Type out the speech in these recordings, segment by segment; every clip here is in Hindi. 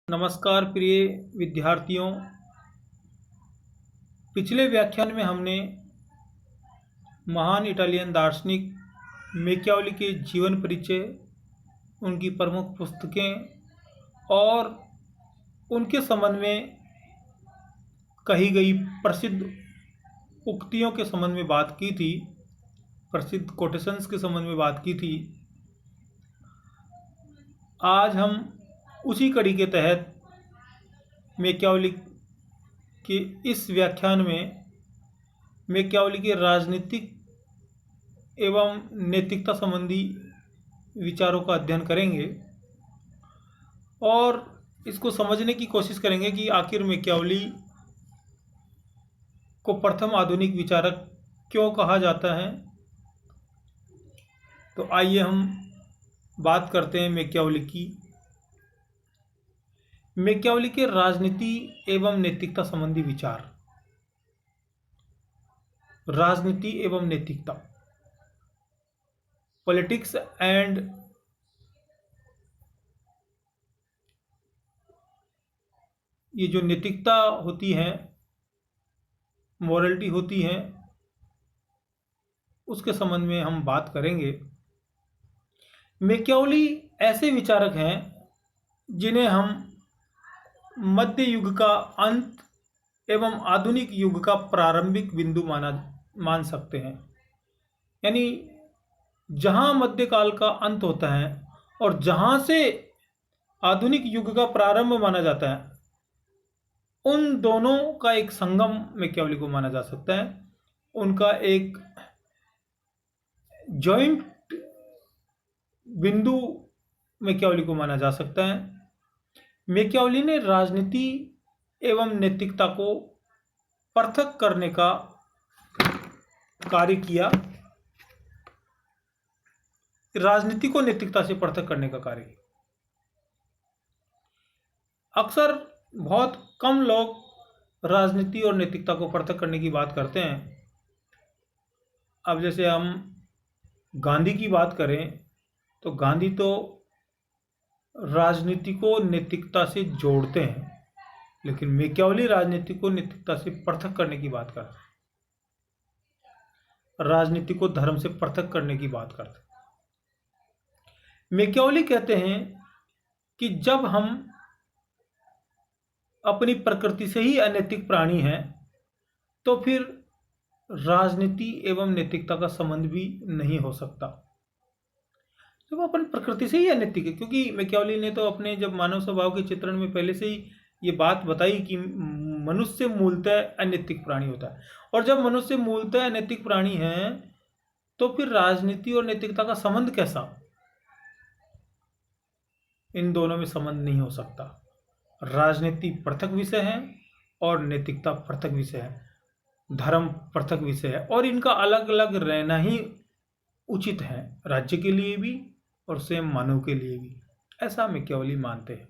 नमस्कार प्रिय विद्यार्थियों। पिछले व्याख्यान में हमने महान इटालियन दार्शनिक मैकियावेली के जीवन परिचय, उनकी प्रमुख पुस्तकें और उनके संबंध में कही गई प्रसिद्ध उक्तियों के संबंध में बात की थी, प्रसिद्ध कोटेशंस के संबंध में बात की थी। आज हम उसी कड़ी के तहत मैकियावेली के इस व्याख्यान में मैकियावेली के राजनीतिक एवं नैतिकता संबंधी विचारों का अध्ययन करेंगे और इसको समझने की कोशिश करेंगे कि आखिर मैकियावेली को प्रथम आधुनिक विचारक क्यों कहा जाता है। तो आइए हम बात करते हैं मैकियावेली की। मैकियावेली के राजनीति एवं नैतिकता संबंधी विचार। राजनीति एवं नैतिकता, पॉलिटिक्स एंड ये जो नैतिकता होती है, मॉरलिटी होती है, उसके संबंध में हम बात करेंगे। मैकियावेली ऐसे विचारक हैं जिन्हें हम मध्य युग का अंत एवं आधुनिक युग का प्रारंभिक बिंदु मान सकते हैं। यानी जहां मध्यकाल का अंत होता है और जहां से आधुनिक युग का प्रारंभ माना जाता है, उन दोनों का एक संगम मैकियावेली को माना जा सकता है। उनका एक जॉइंट बिंदु मैकियावेली को माना जा सकता है। मैकियावेली ने राजनीति एवं नैतिकता को पृथक करने का कार्य किया। राजनीति को नैतिकता से पृथक करने का कार्य किया। अक्सर बहुत कम लोग राजनीति और नैतिकता को पृथक करने की बात करते हैं। अब जैसे हम गांधी की बात करें तो गांधी तो राजनीति को नैतिकता से जोड़ते हैं, लेकिन मैकियावेली राजनीति को नैतिकता से पृथक करने की बात करते हैं, राजनीति को धर्म से पृथक करने की बात करते हैं। मैकियावेली कहते हैं कि जब हम अपनी प्रकृति से ही अनैतिक प्राणी हैं तो फिर राजनीति एवं नैतिकता का संबंध भी नहीं हो सकता। तो वो अपन प्रकृति से ही अनैतिक है, क्योंकि मैकियावेली ने तो अपने जब मानव स्वभाव के चित्रण में पहले से ही ये बात बताई कि मनुष्य मूलतः अनैतिक प्राणी होता है, और जब मनुष्य मूलतः अनैतिक प्राणी है तो फिर राजनीति और नैतिकता का संबंध कैसा? इन दोनों में संबंध नहीं हो सकता। राजनीति पृथक विषय है और नैतिकता पृथक विषय है, धर्म पृथक विषय है, और इनका अलग अलग रहना ही उचित है, राज्य के लिए भी और स्वयं मानव के लिए भी। ऐसा मैकियावेली मानते हैं।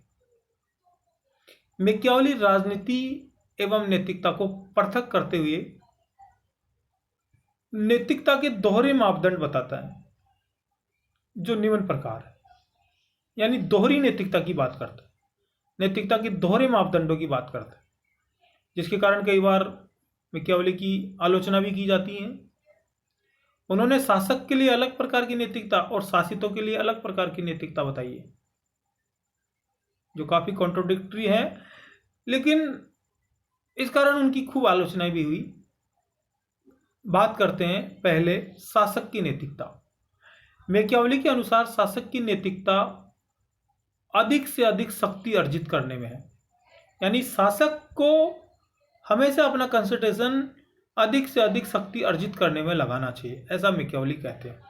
मैकियावेली राजनीति एवं नैतिकता को पृथक करते हुए नैतिकता के दोहरे मापदंड बताता है, जो निम्न प्रकार है। यानी दोहरी नैतिकता की बात करता है, नैतिकता के दोहरे मापदंडों की बात करता है, जिसके कारण कई बार मैकियावेली की आलोचना भी की जाती है। उन्होंने शासक के लिए अलग प्रकार की नैतिकता और शासितों के लिए अलग प्रकार की नैतिकता बताई है, जो काफी कॉन्ट्रोडिक्टरी है, लेकिन इस कारण उनकी खूब आलोचना भी हुई। बात करते हैं पहले शासक की नैतिकता। मैकियावेली के अनुसार शासक की नैतिकता अधिक से अधिक शक्ति अर्जित करने में है। यानी शासक को हमेशा अपना कंसंट्रेशन अधिक से अधिक शक्ति अर्जित करने में लगाना चाहिए, ऐसा मैकियावेली कहते हैं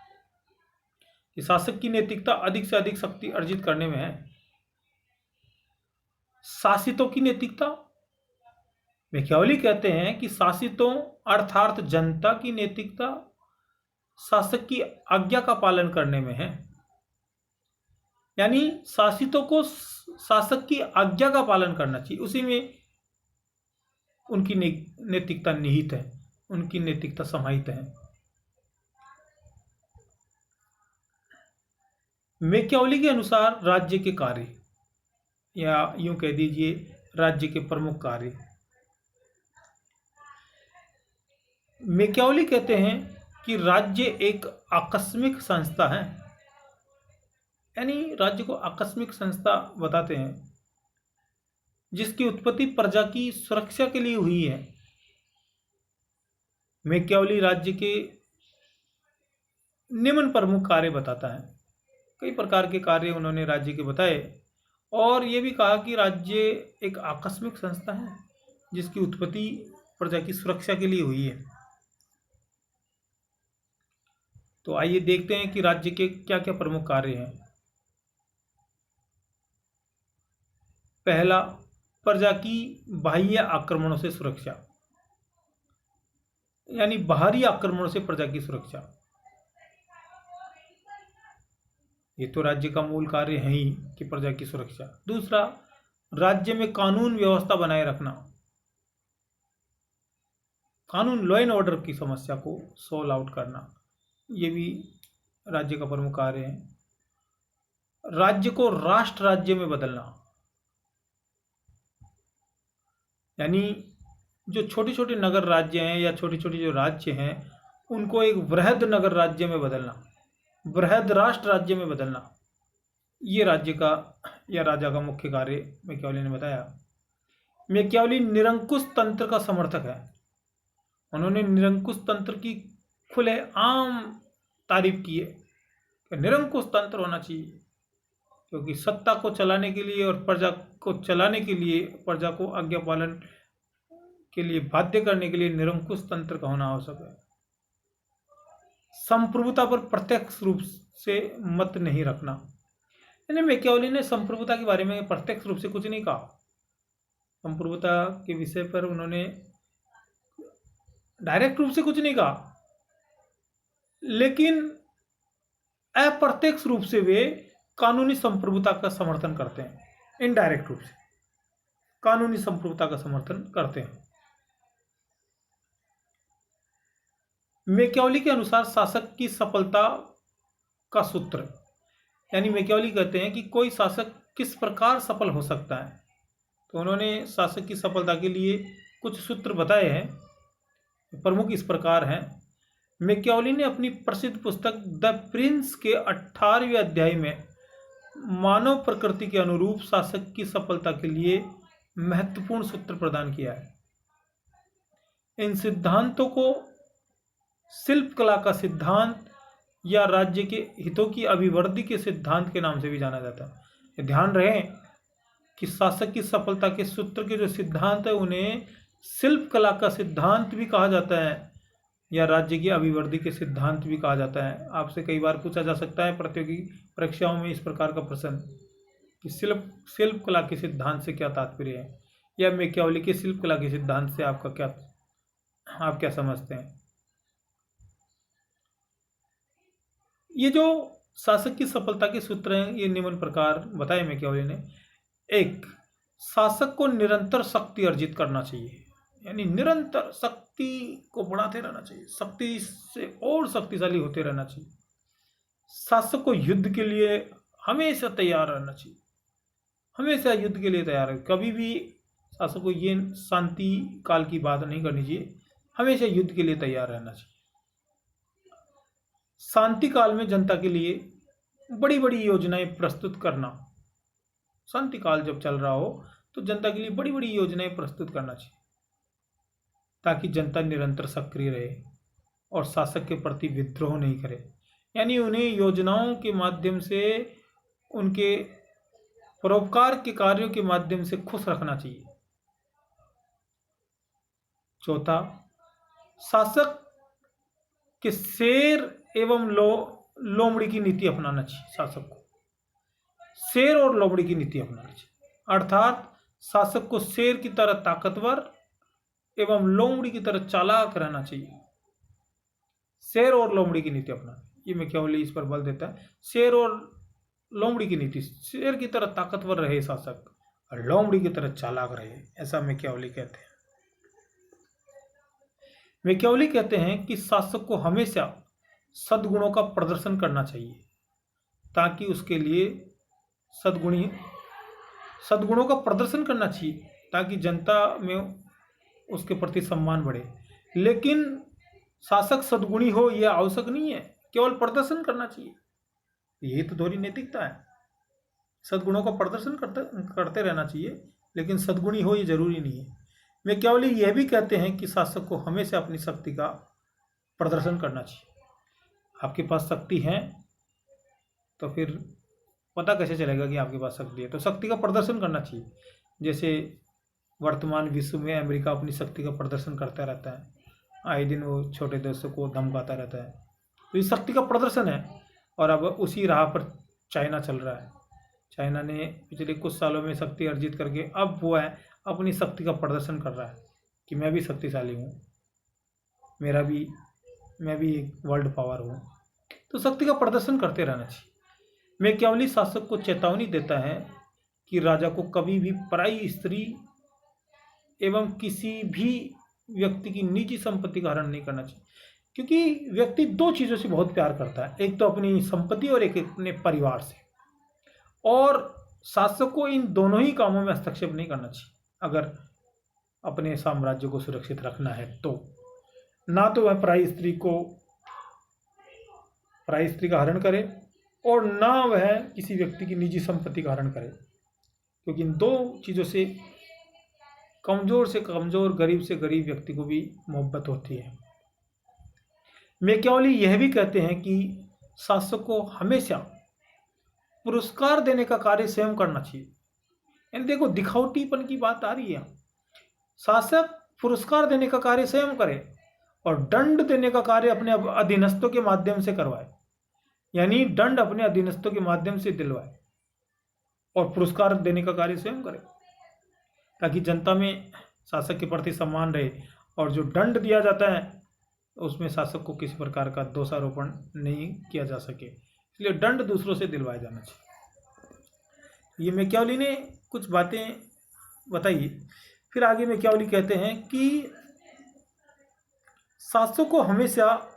कि शासक की नैतिकता अधिक से अधिक शक्ति अर्जित करने में है। शासितों की नैतिकता, मैकियावेली कहते हैं कि शासितों अर्थात जनता की नैतिकता शासक की आज्ञा का पालन करने में है। यानी शासितों को शासक की आज्ञा का पालन करना चाहिए, उसी में उनकी नैतिकता निहित है, उनकी नैतिकता समाहित है। मैकियावेली के अनुसार राज्य के कार्य, या यूं कह दीजिए राज्य के प्रमुख कार्य। मैकियावेली कहते हैं कि राज्य एक आकस्मिक संस्था है, यानी राज्य को आकस्मिक संस्था बताते हैं जिसकी उत्पत्ति प्रजा की सुरक्षा के लिए हुई है। मैकियावेली राज्य के निम्न प्रमुख कार्य बताता है। कई प्रकार के कार्य उन्होंने राज्य के बताए और ये भी कहा कि राज्य एक आकस्मिक संस्था है जिसकी उत्पत्ति प्रजा की सुरक्षा के लिए हुई है। तो आइए देखते हैं कि राज्य के क्या क्या प्रमुख कार्य हैं। पहला, प्रजा की बाह्य आक्रमणों से सुरक्षा, यानी बाहरी आक्रमणों से प्रजा की सुरक्षा। ये तो राज्य का मूल कार्य है ही कि प्रजा की सुरक्षा। दूसरा, राज्य में कानून व्यवस्था बनाए रखना, कानून लॉ एंड ऑर्डर की समस्या को सॉल्व आउट करना, ये भी राज्य का प्रमुख कार्य है। राज्य को राष्ट्र राज्य में बदलना, यानी जो छोटे छोटे नगर राज्य हैं या छोटे छोटे जो राज्य हैं उनको एक वृहद नगर राज्य में बदलना, वृहद राष्ट्र राज्य में बदलना, ये राज्य का या राजा का मुख्य कार्य मैकियावेली ने बताया। मैकियावेली निरंकुश तंत्र का समर्थक है। उन्होंने निरंकुश तंत्र की खुले आम तारीफ की है कि निरंकुश तंत्र होना चाहिए, क्योंकि सत्ता को चलाने के लिए और प्रजा को चलाने के लिए, प्रजा को आज्ञा पालन के लिए बाध्य करने के लिए निरंकुश तंत्र का होना आवश्यक है। संप्रभुता पर प्रत्यक्ष रूप से मत नहीं रखना, यानी मैकियावेली ने संप्रभुता के बारे में प्रत्यक्ष रूप से कुछ नहीं कहा। संप्रभुता के विषय पर उन्होंने डायरेक्ट रूप से कुछ नहीं कहा, लेकिन अप्रत्यक्ष रूप से वे कानूनी संप्रभुता का समर्थन करते हैं। इनडायरेक्ट रूप से कानूनी संप्रभुता का समर्थन करते हैं। मैकियावेली के अनुसार शासक की सफलता का सूत्र, यानी मैकियावेली कहते हैं कि कोई शासक किस प्रकार सफल हो सकता है। तो उन्होंने शासक की सफलता के लिए कुछ सूत्र बताए हैं, प्रमुख इस प्रकार हैं। मैकियावेली ने अपनी प्रसिद्ध पुस्तक द प्रिंस के 18वें अध्याय में मानव प्रकृति के अनुरूप शासक की सफलता के लिए महत्वपूर्ण सूत्र प्रदान किया है। इन सिद्धांतों को शिल्प कला का सिद्धांत या राज्य के हितों की अभिवृद्धि के सिद्धांत के नाम से भी जाना जाता है। ध्यान रहे कि शासक की सफलता के सूत्र के जो सिद्धांत है उन्हें शिल्प कला का सिद्धांत भी कहा जाता है या राज्य की अभिवृद्धि के सिद्धांत भी कहा जाता है। आपसे कई बार पूछा जा सकता है प्रतियोगी परीक्षाओं में इस प्रकार का प्रश्न कि शिल्प कला के सिद्धांत से क्या तात्पर्य है, या मैकियावेली के शिल्प कला के सिद्धांत से आप क्या समझते हैं। ये जो शासक की सफलता के सूत्र हैं ये निम्न प्रकार बताए मैकियावेली ने। एक, शासक को निरंतर शक्ति अर्जित करना चाहिए, यानी निरंतर शक्ति को बढ़ाते रहना चाहिए, शक्ति से और शक्तिशाली होते रहना चाहिए। शासक को युद्ध के लिए हमेशा तैयार रहना चाहिए, हमेशा युद्ध के लिए तैयार है। कभी भी शासक को ये शांति काल की बात नहीं करनी चाहिए, हमेशा युद्ध के लिए तैयार रहना चाहिए। शांति काल में जनता के लिए बड़ी बड़ी योजनाएं प्रस्तुत करना, शांति काल जब चल रहा हो तो जनता के लिए बड़ी बड़ी योजनाएं प्रस्तुत करना चाहिए ताकि जनता निरंतर सक्रिय रहे और शासक के प्रति विद्रोह नहीं करे, यानी उन्हें योजनाओं के माध्यम से, उनके परोपकार के कार्यों के माध्यम से खुश रखना चाहिए। चौथा, शासक के शेर एवं लोमड़ी की नीति अपनाना चाहिए। शासक को शेर और लोमड़ी की नीति अपनाना चाहिए, अर्थात शासक को शेर की तरह ताकतवर एवं लोमड़ी की तरह चालाक रहना चाहिए। शेर और लोमड़ी की नीति अपनाना, ये मैकियावेली इस पर बल देता है। शेर और लोमड़ी की नीति, शेर की तरह ताकतवर रहे शासक और लोमड़ी की तरह चालाक रहे, ऐसा मैकियावेली कहते हैं। मैकियावेली कहते हैं कि शासक को हमेशा सद्गुणों का प्रदर्शन करना चाहिए ताकि उसके लिए सद्गुणी सद्गुणों का प्रदर्शन करना चाहिए ताकि जनता में उसके प्रति सम्मान बढ़े। लेकिन शासक सद्गुणी हो यह आवश्यक नहीं है, केवल प्रदर्शन करना चाहिए। यही तो दोहरी नैतिकता है। सद्गुणों का प्रदर्शन करते रहना चाहिए, लेकिन सद्गुणी हो ये जरूरी नहीं है। मैकियावेली यह भी कहते हैं कि शासक को हमेशा अपनी शक्ति का प्रदर्शन करना चाहिए। आपके पास शक्ति है तो फिर पता कैसे चलेगा कि आपके पास शक्ति है? तो शक्ति का प्रदर्शन करना चाहिए। जैसे वर्तमान विश्व में अमेरिका अपनी शक्ति का प्रदर्शन करता रहता है, आए दिन वो छोटे देशों को धमकाता रहता है, तो ये शक्ति का प्रदर्शन है। और अब उसी राह पर चाइना चल रहा है। चाइना ने पिछले कुछ सालों में शक्ति अर्जित करके अब वो है अपनी शक्ति का प्रदर्शन कर रहा है कि मैं भी शक्तिशाली हूँ, मैं भी एक वर्ल्ड पावर हूँ। तो शक्ति का प्रदर्शन करते रहना चाहिए। मैकियावेली शासक को चेतावनी देता है कि राजा को कभी भी पराई स्त्री एवं किसी भी व्यक्ति की निजी संपत्ति का हरण नहीं करना चाहिए, क्योंकि व्यक्ति दो चीज़ों से बहुत प्यार करता है, एक तो अपनी संपत्ति और एक अपने परिवार से। और शासक को इन दोनों ही कामों में हस्तक्षेप नहीं करना चाहिए अगर अपने साम्राज्य को सुरक्षित रखना है। तो ना तो वह पराई स्त्री का हरण करे और ना वह किसी व्यक्ति की निजी संपत्ति का हरण करे, क्योंकि इन दो चीज़ों से कमजोर, गरीब से गरीब व्यक्ति को भी मोहब्बत होती है। मैकियावेली यह भी कहते हैं कि शासक को हमेशा पुरस्कार देने का कार्य स्वयं करना चाहिए। यानी देखो, दिखावटीपन की बात आ रही है। शासक पुरस्कार देने का कार्य स्वयं करे और दंड देने का कार्य अपने अधीनस्थों के माध्यम से करवाए। यानी दंड अपने अधीनस्थों के माध्यम से दिलवाए और पुरस्कार देने का कार्य स्वयं करे, ताकि जनता में शासक के प्रति सम्मान रहे। और जो दंड दिया जाता है उसमें शासक को किसी प्रकार का दोषारोपण नहीं किया जा सके, इसलिए दंड दूसरों से दिलवाया जाना चाहिए। ये मैकियावेली ने कुछ बातें बताई। फिर आगे मैकियावेली कहते हैं कि शासक को हमेशा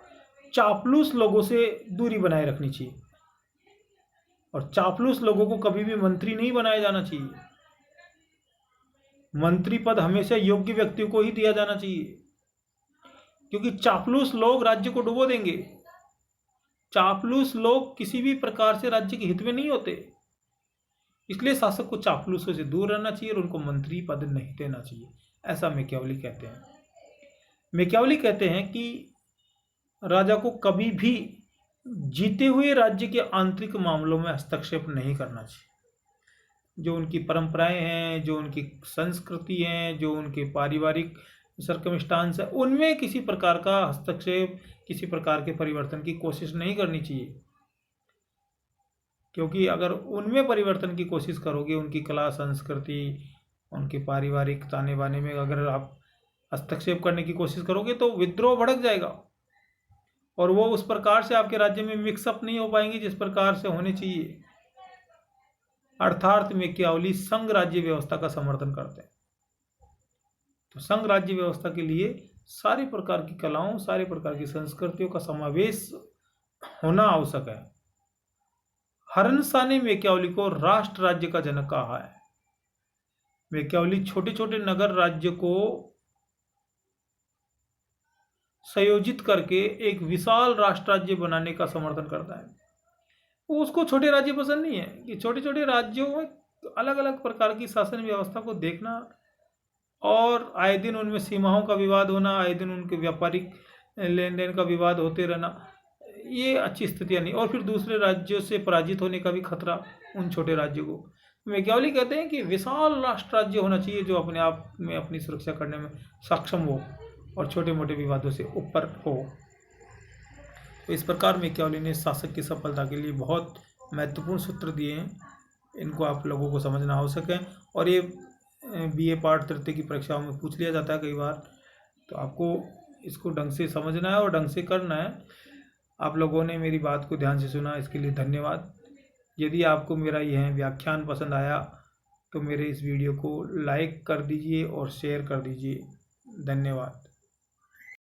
चापलूस लोगों से दूरी बनाए रखनी चाहिए और चापलूस लोगों को कभी भी मंत्री नहीं बनाया जाना चाहिए। मंत्री पद हमेशा योग्य व्यक्तियों को ही दिया जाना चाहिए, क्योंकि चापलूस लोग राज्य को डुबो देंगे। चापलूस लोग किसी भी प्रकार से राज्य के हित में नहीं होते, इसलिए शासक को चापलूसों से दूर रहना चाहिए और उनको मंत्री पद नहीं देना चाहिए, ऐसा मैकियावेली कहते हैं। मैकियावेली कहते हैं कि राजा को कभी भी जीते हुए राज्य के आंतरिक मामलों में हस्तक्षेप नहीं करना चाहिए। जो उनकी परंपराएं हैं, जो उनकी संस्कृति है, जो उनके पारिवारिक सर्कमस्टांस है, उनमें किसी प्रकार का हस्तक्षेप, किसी प्रकार के परिवर्तन की कोशिश नहीं करनी चाहिए। क्योंकि अगर उनमें परिवर्तन की कोशिश करोगे, उनकी कला संस्कृति, उनके पारिवारिक ताने बाने में अगर आप हस्तक्षेप करने की कोशिश करोगे तो विद्रोह भड़क जाएगा और वो उस प्रकार से आपके राज्य में मिक्सअप नहीं हो पाएंगे जिस प्रकार से होने चाहिए। अर्थात मैकियावेली संघ राज्य व्यवस्था का समर्थन करते हैं। तो संघ राज्य व्यवस्था के लिए सारे प्रकार की कलाओं, सारे प्रकार की संस्कृतियों का समावेश होना आवश्यक है। हरनशाह ने मैकियावेली को राष्ट्र राज्य का जनक कहा है। मैकियावेली छोटे छोटे नगर राज्य को संयोजित करके एक विशाल राष्ट्र राज्य बनाने का समर्थन करता है। उसको छोटे राज्य पसंद नहीं है कि छोटे छोटे राज्यों में अलग अलग प्रकार की शासन व्यवस्था को देखना और आए दिन उनमें सीमाओं का विवाद होना, आए दिन उनके व्यापारिक लेन देन का विवाद होते रहना, ये अच्छी स्थितियाँ नहीं। और फिर दूसरे राज्यों से पराजित होने का भी खतरा उन छोटे राज्यों को। मैकियावेली कहते हैं कि विशाल राष्ट्र राज्य होना चाहिए जो अपने आप में अपनी सुरक्षा करने में सक्षम हो और छोटे मोटे विवादों से ऊपर हो। तो इस प्रकार मैकियावेली ने शासक की सफलता के लिए बहुत महत्वपूर्ण सूत्र दिए हैं। इनको आप लोगों को समझना आवश्यक है और ये बीए पार्ट तृतीय की परीक्षाओं में पूछ लिया जाता है कई बार। तो आपको इसको ढंग से समझना है और ढंग से करना है। आप लोगों ने मेरी बात को ध्यान से सुना, इसके लिए धन्यवाद। यदि आपको मेरा यह व्याख्यान पसंद आया तो मेरे इस वीडियो को लाइक कर दीजिए और शेयर कर दीजिए। धन्यवाद।